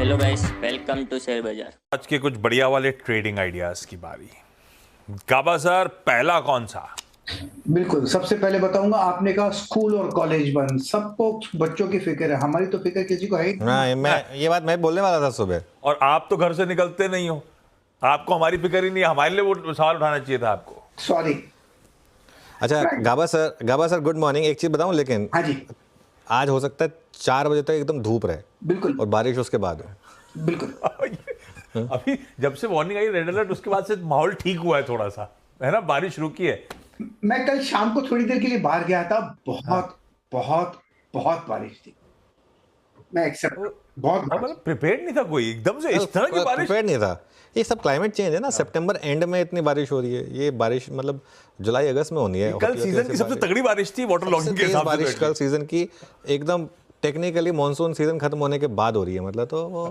Hello guys, welcome to share बाजार। आज के कुछ बढ़िया वाले ट्रेडिंग आइडियाज की बारी। गाबा सर, पहला कौन सा? बिल्कुल, सबसे पहले बताऊंगा, आपने कहा स्कूल और कॉलेज बंद, सबको बच्चों की फिक्र है, हमारी तो फिक्र किसी को है ही नहीं। हाँ, मैं ये बात मैं बोलने वाला था सुबह। और आप तो घर से निकलते नहीं हो, आपको हमारी फिक्र ही नहीं है। हमारे लिए वो सवाल उठाना चाहिए था आपको। सॉरी। अच्छा गाबा सर गुड मॉर्निंग। एक चीज बताऊं, लेकिन हाँ जी, आज हो सकता है 4 बजे तक एकदम धूप रहे बिल्कुल और बारिश उसके बाद हो। बिल्कुल। अभी जब से वार्निंग आई रेड अलर्ट, उसके बाद से माहौल ठीक हुआ है थोड़ा सा, है ना, बारिश रुकी है। मैं कल शाम को थोड़ी देर के लिए बाहर गया था, बहुत बहुत बहुत बारिश थी। मैं एक्सेप्ट, बहुत और बारिश। मतलब प्रिपेयर्ड नहीं था कोई, एकदम से इस तरह की बारिश। प्रिपेयर नहीं था। ये सब क्लाइमेट चेंज है ना। सितंबर एंड में इतनी बारिश हो रही है। ये बारिश मतलब जुलाई अगस्त में होनी है। कल सीजन की सबसे तगड़ी बारिश थी वाटर लॉगिंग के हिसाब से। बारिश कल सीजन की एकदम टेक्निकली मॉनसून सीजन खत्म होने के बाद हो रही है, मतलब तो वो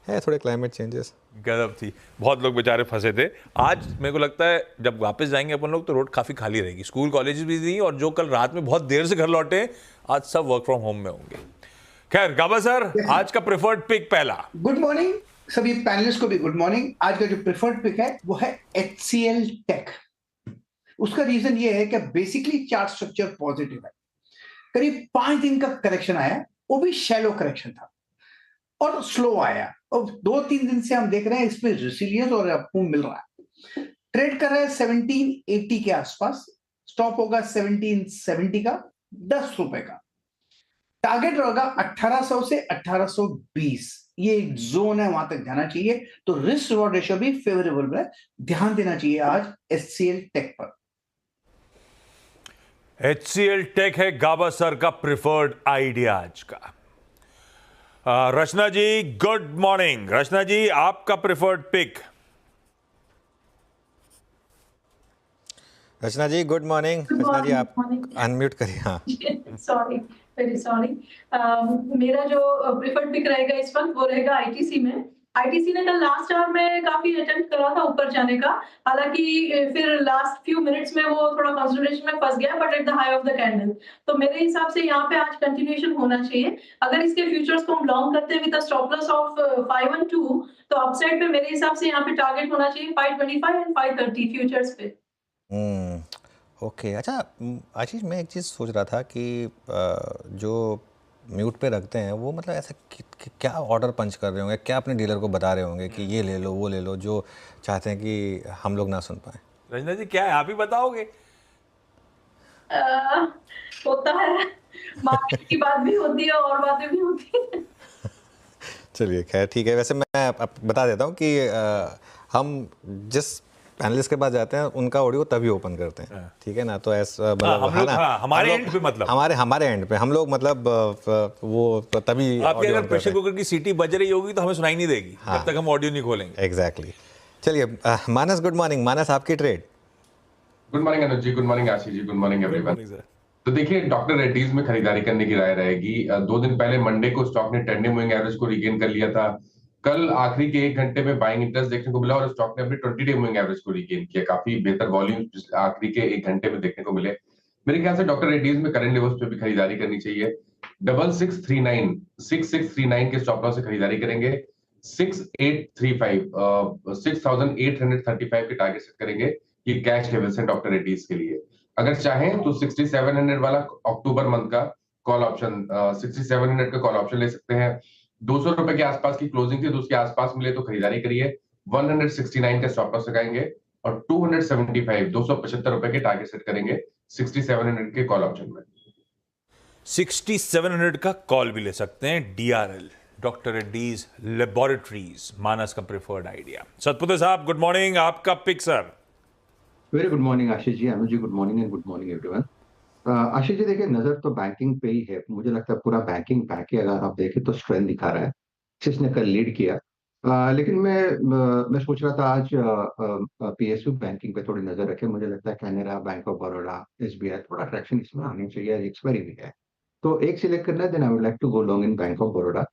है थोड़े क्लाइमेट चेंजेस। गजब थी। बहुत लोग बेचारे फंसे थे। आज मेरे को लगता है जब वापस जाएंगे अपन लोग तो रोड काफी खाली रहेगी। स्कूल कॉलेज भी नहीं, और जो कल रात में बहुत देर से घर लौटे आज सब वर्क फ्रॉम होम में होंगे। खैर गाबा सर, आज का प्रेफर्ड पिक पहला। गुड मॉर्निंग सभी पैनलिस्ट को भी गुड मॉर्निंग। आज का जो प्रेफर्ड पिक है वो है HCL टेक। उसका रीजन ये है कि बेसिकली चार्ट स्ट्रक्चर पॉजिटिव है। करीब 5 दिन का करेक्शन आया, वो भी शैलो करेक्शन था और स्लो आया, और 2-3 दिन से हम देख रहे हैं इसमें रेसिलियंस और अपमूव मिल रहा है। ट्रेड कर रहा है 1780 के आसपास, स्टॉप होगा 1770 का, 10 रुपए का। टारगेट रहेगा 1800 से 1820, ये एक जोन है, वहां तक जाना चाहिए। तो रिस्क रिवॉर्ड रेशियो भी फेवरेबल है, ध्यान देना चाहिए आज HCL टेक पर। HCL टेक है गाबा सर का प्रिफर्ड आइडिया आज का। रचना जी गुड मॉर्निंग। रचना जी, आपका प्रिफर्ड पिक। रचना जी गुड मॉर्निंग। रचना जी आप अनम्यूट करिए। हाँ सॉरी, वेरी सॉरी। मेरा जो प्रेफर्ड पिक रहेगा इस वक्त वो रहेगा आईटीसी में। आईटीसी ने कल लास्ट आवर में काफी अटेम्प्ट करा था ऊपर जाने का, हालांकि फिर लास्ट फ्यू मिनट्स में वो थोड़ा कंसोलिडेशन में फंस गया, but at the high of the candle. तो मेरे हिसाब से यहाँ पे आज कंटिन्यूएशन होना चाहिए। अगर इसके फ्यूचर्स को हम लॉन्ग करते हैं विद स्टॉप लॉस ऑफ 512, तो अपसाइड पे मेरे हिसाब से यहाँ पे टारगेट होना चाहिए 525 एंड 530 फ्यूचर्स पे। ओके। अच्छा आशीष, मैं एक चीज़ सोच रहा था कि जो म्यूट पे रखते हैं वो मतलब ऐसा क्या ऑर्डर पंच कर रहे होंगे, क्या अपने डीलर को बता रहे होंगे कि ये ले लो वो ले लो, जो चाहते हैं कि हम लोग ना सुन पाए। रचना जी क्या है, आप ही बताओगे? होता है, मार्केट की बात भी होती है और बातें भी होती है। चलिए खैर ठीक है। वैसे मैं बता देता हूँ कि हम जिस पैनलिस्ट के पास जाते हैं उनका ऑडियो तभी ओपन करते हैं, ठीक है ना। तो ऐसा मतलब हमारे एंड पे, मतलब हमारे एंड पे हम लोग मतलब वो तभी आपके अगर प्रेशर कुकर की सीटी बज रही होगी तो हमें सुनाई नहीं देगी जब तक हम ऑडियो नहीं खोलेंगे। एग्जैक्टली। चलिए मानस गुड मॉर्निंग। मानस आपकी trade. Good morning Anuj ji, good morning Ashish ji, good morning everyone. तो देखिए, डॉक्टर रेड्डीज में खरीदारी करने की राय रहेगी। 2 दिन पहले मंडे को स्टॉक ने ट्रेंडिंग मूविंग एवरेज को रिगेन कर लिया था। कल आखिरी के 1 घंटे में बाइंग इंटरेस्ट देखने को मिला और स्टॉक ने अपनी 20 डे मूविंग एवरेज को रिगेन किया। काफी बेहतर वॉल्यूम आखिरी के 1 घंटे में देखने को मिले। मेरे ख्याल से डॉक्टर रेड्डीज में करंट लेवल्स पे भी खरीदारी करनी चाहिए। 6639 के स्टॉप लॉस से खरीदारी करेंगे। 6835 6835 के टारगेट सेट करेंगे। ये कैश लेवल्स हैं डॉक्टर रेड्डीज के लिए। अगर चाहें तो 6700 वाला अक्टूबर मंथ का कॉल ऑप्शन, 6700 का कॉल ऑप्शन ले सकते हैं। 200 रुपए के आसपास की क्लोजिंग थी, तो उसके आसपास मिले तो खरीदारी करिए। 169 का स्टॉप लॉस लगाएंगे और 275 रुपए के टारगेट सेट करेंगे 6700 के कॉल ऑप्शन में। 6700 का कॉल भी ले सकते हैं। DRL doctor Reddy's laboratories, Manas का प्रेफर्ड आइडिया। सतपुते साहब गुड मॉर्निंग, आपका pick sir. Very good morning Ashish ji, Anuj ji good morning and good morning everyone. Ashish ji देखिए, नजर तो बैंकिंग पे ही है। मुझे लगता है पूरा बैंकिंग पैक ही अगर आप देखें तो स्ट्रेंथ दिखा रहा है, जिसने कल लीड किया। लेकिन मैं सोच रहा था आज PSU बैंकिंग पे थोड़ी नजर रखें। मुझे लगता है Canara bank of Baroda, SBI, थोड़ा ट्रैक्शन इसमें आनी चाहिए। एक्सपायरी भी है तो एक सिलेक्ट करना है, then I would like to go long in bank of Baroda.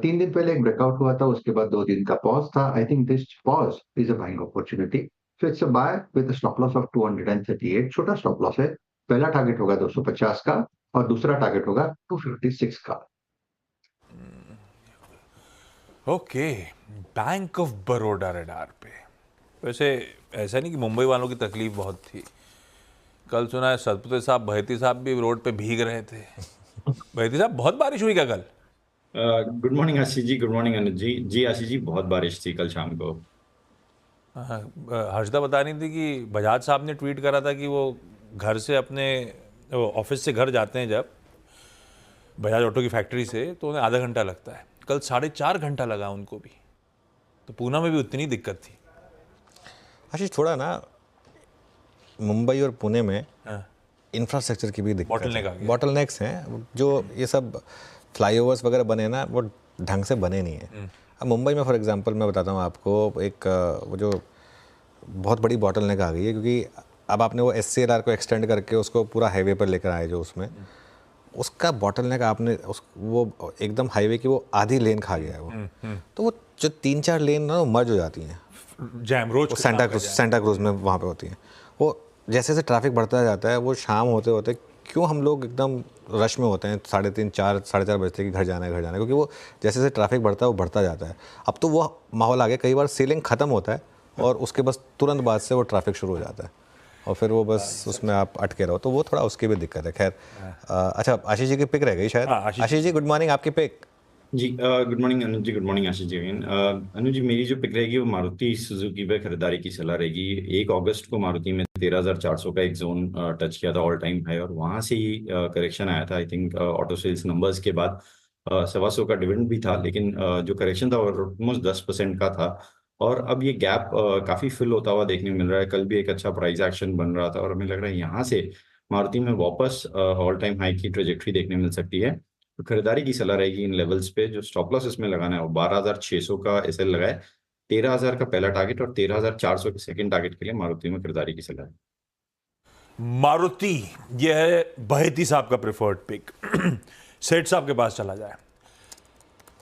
3 दिन पहले एक ब्रेकआउट हुआ था, उसके बाद 2 दिन का पॉज था। I think this pause is a buying opportunity. So it's a buy with a stop loss of 238। छोटा स्टॉप लॉस है। पहला टारगेट होगा 250 का और दूसरा टारगेट होगा 256 का। Okay, bank of Baroda radar पे। वैसे ऐसा नहीं कि मुंबई वालों की तकलीफ बहुत थी। कल सुना है सतपुते साहब, बहती साहब भी रोड पे भीग रहे थे। बहती साहब, बहुत बारिश हुई क्या कल? Good morning Ashish ji, good morning Anuj जी। जी आशीष जी, बहुत बारिश थी कल शाम को। हाँ, हर्षदा बता रही थी कि बजाज साहब ने ट्वीट करा था कि वो घर से अपने ऑफिस से घर जाते हैं जब बजाज ऑटो की फैक्ट्री से, तो उन्हें आधा घंटा लगता है। कल 4.5 घंटा लगा उनको भी। तो पूना में भी उतनी दिक्कत थी। आशीष, थोड़ा ना मुंबई और पुणे में हाँ, इंफ्रास्ट्रक्चर की भी दिक्कत Bottleneck आ है। गया। बॉटलनेक्स हैं, जो ये सब फ्लाईओवर्स वगैरह बने ना, वो ढंग से बने नहीं है। अब मुंबई में फॉर एग्जांपल मैं बताता हूँ आपको, एक वो जो बहुत बड़ी बॉटलनेक आ गई है, क्योंकि अब आपने वो SCLR को एक्सटेंड करके उसको पूरा हाईवे पर लेकर आए, जो उसमें उसका बॉटलनेक आपने वो एकदम हाईवे की वो आधी लेन खा गया है वो। तो वो जो 3-4 लेन ना वो मर्ज हो जाती हैं, जैम रोज वो सेंटा क्रूज में वहाँ पे होती हैं। वो जैसे जैसे ट्रैफिक बढ़ता जाता है, वो शाम होते होते क्यों हम लोग एकदम रश में होते हैं, 3:30, 4, 4:30 बजते कि घर जाना है, क्योंकि वो जैसे जैसे ट्रैफिक बढ़ता है वो बढ़ता जाता है। अब तो वो माहौल आ गया, कई बार सीलिंग ख़त्म होता है और उसके बस तुरंत बाद से वो ट्रैफिक शुरू हो जाता है और फिर वो बस उसमें आप अटके रहो, तो वो थोड़ा उसकी भी दिक्कत है। खैर, अच्छा, आशीष जी की पिक रह गई शायद। हाँ, आशीष जी, गुड मॉर्निंग, आपकी पिक। जी good morning Anuj ji, good morning Ashish ji. Anuj जी, मेरी जो पिक रहेगी वो मारुति सुजुकी पे खरीदारी की सलाह रहेगी। 1 अगस्त को मारुति में 13,400 का एक जोन टच किया था, ऑल टाइम हाई, और वहां से ही करेक्शन आया था। I think auto sales numbers के बाद 125 का डिविडेंड भी था, लेकिन जो करेक्शन था वो ऑलमोस्ट 10% का था। और अब ये गैप काफी फिल होता हुआ देखने को मिल रहा है। कल भी एक अच्छा प्राइस एक्शन बन रहा था और हमें लग रहा है यहाँ से मारुति में वापस ऑल टाइम हाई की ट्रेजेक्ट्री देखने मिल सकती है। तो खरीदारी की सलाह रहेगी इन लेवल्स पे। जो स्टॉप लॉस इसमें लगाना है वो 12,600 का SL लगाए, 13,000 का पहला टारगेट और 13,400 के सेकंड टारगेट के लिए मारुति में खरीदारी की सलाह है। मारुति, यह है बहेती साहब का प्रेफर्ड पिक। सेठ साहब के पास चला जाए।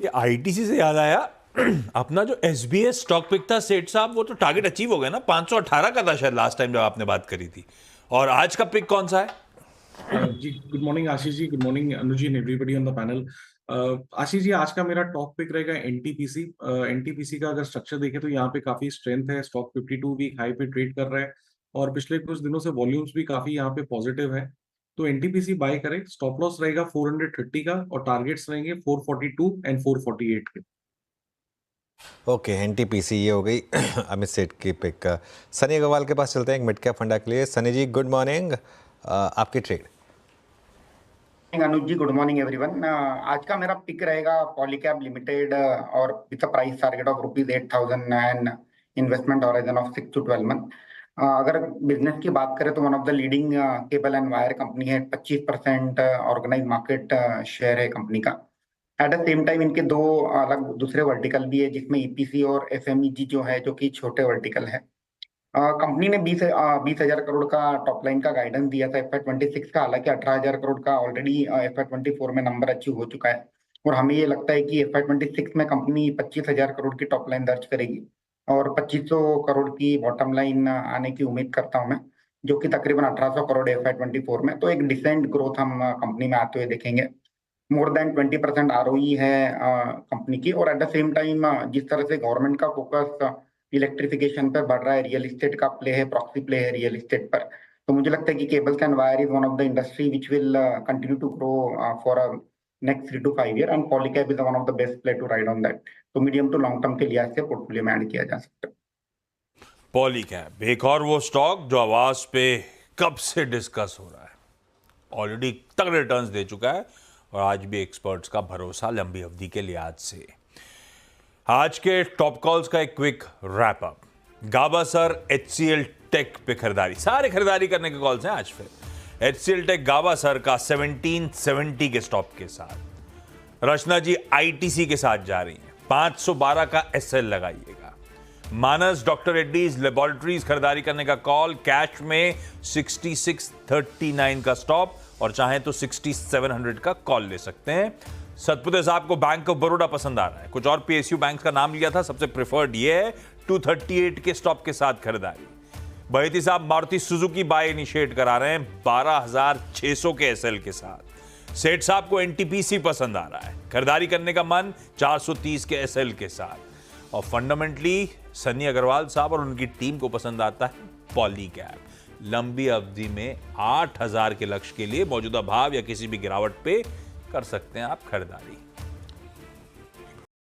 ये ITC से याद आया, अपना जो SBS स्टॉक पिक था सेठ साहब, वो तो टारगेट अचीव हो गया ना। 518 का था शायद लास्ट टाइम जब आपने बात करी थी। और आज का पिक कौन सा है? जी good morning Ashish ji, good morning Anuj ji and everybody on the panel. Ashish ji, आज का मेरा टॉप पिक रहेगा NTPC। NTPC का अगर स्ट्रक्चर देखें तो यहाँ पे काफी स्ट्रेंथ है। स्टॉक 52 वीक हाई पे ट्रेड कर रहा है और पिछले कुछ दिनों से वॉल्यूम्स भी काफी यहाँ पे पॉजिटिव है, तो NTPC बाय करें। स्टॉप लॉस रहेगा 430 का और टारगेट्स रहेंगे 442 एंड 448 के। ओके, NTPC ये हो गई अमित सेठ की पिक। सनी अग्रवाल के पास चलते हैं एक मिड कैप फंडा के लिए। सनी जी, गुड मॉर्निंग, आपकी ट्रेड। अनुज जी, गुड मॉर्निंग एवरीवन। आज का मेरा पिक रहेगा पॉलीकैब लिमिटेड और with a price target of ₹8,000 and investment horizon of 6 to 12 month. अगर बिजनेस की बात करें तो one of the leading cable and wire company है। 25% ऑर्गेनाइज मार्केट शेयर है कंपनी का। एट द सेम टाइम इनके 2 अलग दूसरे वर्टिकल भी है, जिसमें EPC और FMEG जो है, जो कि छोटे वर्टिकल है। कंपनी ने 20,000 करोड़ का टॉप लाइन का गाइडेंस दिया था FY26 का। हालांकि 18,000 करोड़ का ऑलरेडी FY24 में नंबर अचीव हो चुका है और हमें ये लगता है कि FY26 में कंपनी 25,000 करोड़ की टॉप लाइन दर्ज करेगी और 2,500 करोड़ की बॉटम लाइन आने की उम्मीद करता हूं मैं, जो कि तकरीबन 1,800 करोड़ FY24 में। तो एक डिसेंट ग्रोथ हम कंपनी में आते हुए देखेंगे। मोर देन 20% ROE है कंपनी की। और एट द सेम टाइम जिस तरह से गवर्नमेंट का फोकस इलेक्ट्रिफिकेशन पर बढ़ रहा है, रियल एस्टेट का प्ले है, प्रॉक्सी प्ले है रियल एस्टेट पर, तो मुझे लगता है कि cables and wire is one of the industry which will continue to grow for next 3 to 5 year and Polycab is one of the best play to ride on that. तो medium to long term के लिहाज से portfolio में add किया जा सकता है। पॉलीकैब एक और वो स्टॉक जो आवाज पे कब से डिस्कस हो रहा है, ऑलरेडी तगड़े रिटर्न्स दे चुका है और आज भी एक्सपर्ट्स का भरोसा लंबी अवधि के लिहाज से। आज के टॉप कॉल्स का एक क्विक रैप अप। गाबा सर HCL टेक पे खरीदारी, सारे खरीदारी करने के कॉल्स हैं आज। फिर HCL टेक गाबा सर का 1770 के स्टॉप के साथ। रचना जी ITC के साथ जा रही हैं, 512 का SL लगाइएगा। मानस डॉक्टर रेड्डीज लेबोरेटरीज खरीदारी करने का कॉल, कैश में 6639 का स्टॉप और चाहें तो 6700 का कॉल ले सकते हैं। सतपुते साहब को बैंक ऑफ बड़ौदा पसंद आ रहा है, कुछ और PSU बैंक्स का नाम लिया था, सबसे प्रेफर्ड ये है, 238 के स्टॉप के साथ खरीदारी। बहेती साहब मारुति सुजुकी बाय इनिशिएट करा रहे हैं 12,600 के SL के साथ। सेठ साहब को एनटीपीसी पसंद आ रहा है, खरीदारी करने का मन 430 के एसएल के साथ, और फंडामेंटली सन्नी अग्रवाल साहब और उनकी टीम को पसंद आता है पॉलीकैब। लंबी अवधि में 8000 के लक्ष्य के लिए मौजूदा भाव या किसी भी गिरावट पे कर सकते हैं आप खरीदारी।